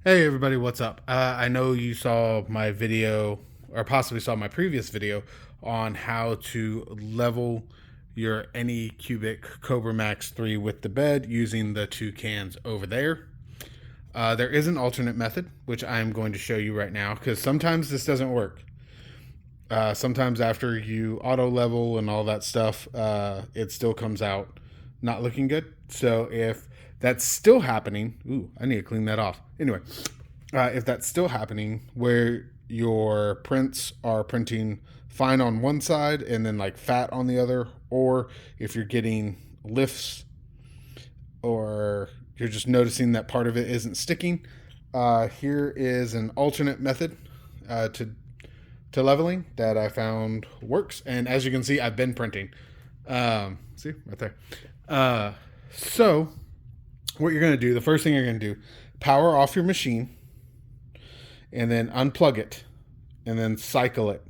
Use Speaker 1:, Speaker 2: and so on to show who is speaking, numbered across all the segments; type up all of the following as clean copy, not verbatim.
Speaker 1: Hey everybody, what's up? I know you saw my video, or possibly saw my previous video, on how to level your Anycubic Kobra Max 3 with the bed using the two cans over there. There is an alternate method, which I'm going to show you right now, because sometimes this doesn't work. Sometimes after you auto level and all that stuff, it still comes out not looking good. So if that's still happening, ooh, I need to clean that off. Anyway, if that's still happening, where your prints are printing fine on one side and then like fat on the other, or if you're getting lifts or you're just noticing that part of it isn't sticking, here is an alternate method to leveling that I found works. And as you can see, I've been printing. See right there. So what you're going to do, the first thing you're going to do, power off your machine and then unplug it and then cycle it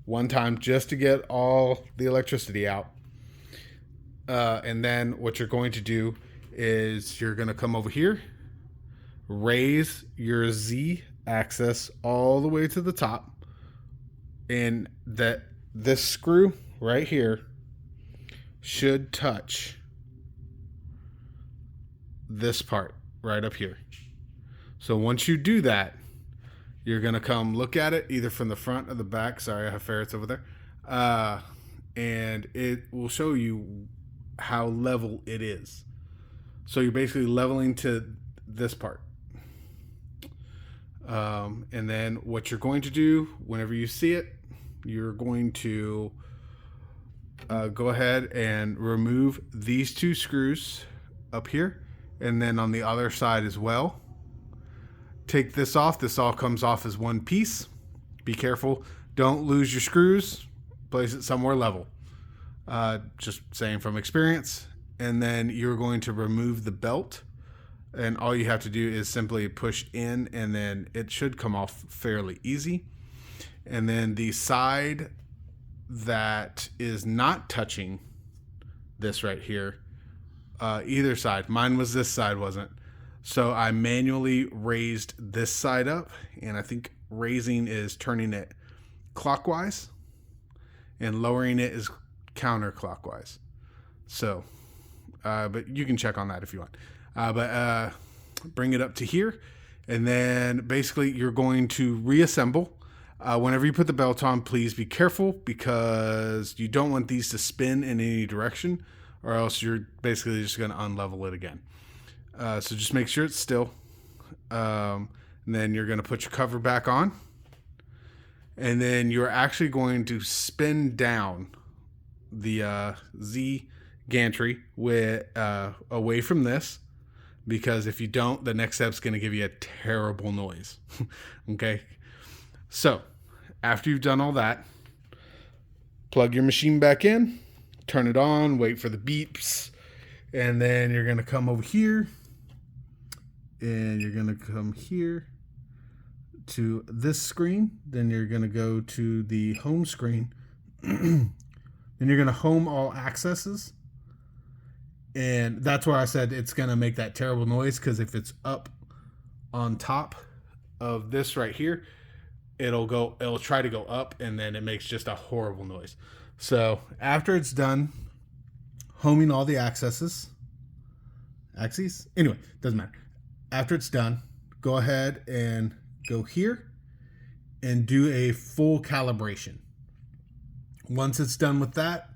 Speaker 1: one time just to get all the electricity out. And then what you're going to do is you're going to come over here, raise your Z axis all the way to the top, and this screw right here should touch this part right up here. So once you do that, you're going to come look at it either from the front or the back. Sorry, I have ferrets over there. And it will show you how level it is. So you're basically leveling to this part. And then what you're going to do whenever you see it, you're going to go ahead and remove these two screws up here, and then on the other side as well. Take this off. This all comes off as one piece. Be careful. Don't lose your screws. Place it somewhere level. Just saying from experience. And then you're going to remove the belt. And all you have to do is simply push in, and then it should come off fairly easy. And then the side that is not touching this right here, either side, mine was this side, wasn't. So I manually raised this side up, and I think raising is turning it clockwise and lowering it is counterclockwise. So, but you can check on that if you want. But bring it up to here, and then basically you're going to reassemble. Whenever you put the belt on, please be careful, because you don't want these to spin in any direction, or else you're basically just going to unlevel it again. So just make sure it's still. And then you're going to put your cover back on. And then you're actually going to spin down the Z gantry away from this. Because if you don't, the next step's going to give you a terrible noise. Okay? So, after you've done all that, plug your machine back in, turn it on, wait for the beeps, and then you're going to come over here, and you're going to come here to this screen. Then you're going to go to the home screen. Then you're going to home all accesses. And that's where I said it's going to make that terrible noise, because if it's up on top of this right here, it'll try to go up, and then it makes just a horrible noise. So after it's done homing all the axes, anyway, doesn't matter. After it's done, go ahead and go here and do a full calibration. Once it's done with that,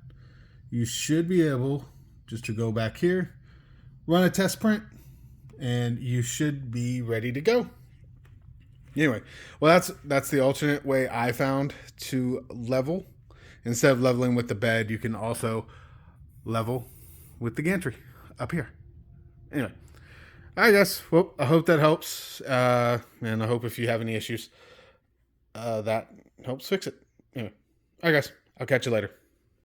Speaker 1: you should be able just to go back here, run a test print, and you should be ready to go. Anyway, well, that's the alternate way I found to level. Instead of leveling with the bed, you can also level with the gantry up here. Anyway, I guess, well, I hope that helps. And I hope if you have any issues, that helps fix it. Anyway, all right, guys, I'll catch you later.